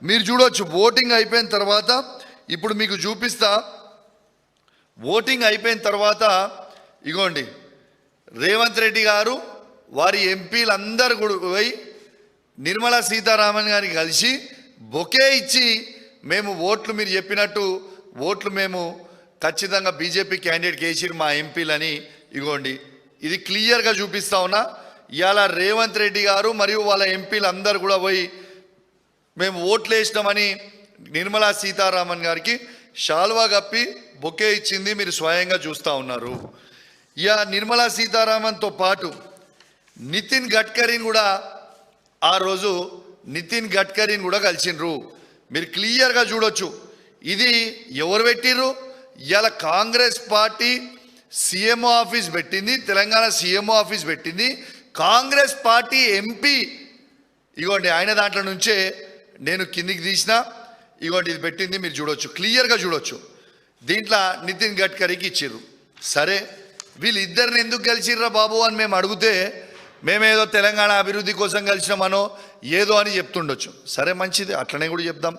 మీరు చూడొచ్చు ఓటింగ్ అయిపోయిన తర్వాత ఇప్పుడు మీకు చూపిస్తా. ఓటింగ్ అయిపోయిన తర్వాత ఇగోండి రేవంత్ రెడ్డి గారు వారి ఎంపీలందరూ కూడా పోయి నిర్మలా సీతారామన్ గారికి కలిసి బొకే ఇచ్చి మేము ఓట్లు మీరు చెప్పినట్టు ఓట్లు మేము ఖచ్చితంగా బీజేపీ క్యాండిడేట్కి వేసిరు మా ఎంపీలని. ఇగోండి ఇది క్లియర్గా చూపిస్తా ఉన్నా. ఇవాళ రేవంత్ రెడ్డి గారు మరియు వాళ్ళ ఎంపీలందరూ కూడా పోయి మేము ఓట్లు వేసినామని నిర్మలా సీతారామన్ గారికి షాల్వా కప్పి బొకే ఇచ్చింది మీరు స్వయంగా చూస్తూ ఉన్నారు. ఇక నిర్మలా సీతారామన్తో పాటు నితిన్ గడ్కరీని కూడా ఆ రోజు నితిన్ గడ్కరీని కూడా కలిసిండ్రు. మీరు క్లియర్గా చూడొచ్చు. ఇది ఎవరు పెట్టిర్రు? ఇవాళ కాంగ్రెస్ పార్టీ సీఎంఓ ఆఫీస్ పెట్టింది, తెలంగాణ సీఎంఓ ఆఫీస్ పెట్టింది. కాంగ్రెస్ పార్టీ ఎంపీ ఇగోండి ఆయన దాంట్లో నుంచే నేను కిందికి తీసిన ఇగోండి ఇది పెట్టింది మీరు చూడొచ్చు, క్లియర్గా చూడొచ్చు. దీంట్లో నితిన్ గడ్కరీకి ఇచ్చిర్రు. సరే వీళ్ళిద్దరిని ఎందుకు కలిసిర్రా బాబు అని మేము అడిగితే మేమేదో తెలంగాణ అభివృద్ధి కోసం కలిసినామనో ఏదో అని చెప్తుండొచ్చు. సరే మంచిది, అట్లనే కూడా చెప్దాం.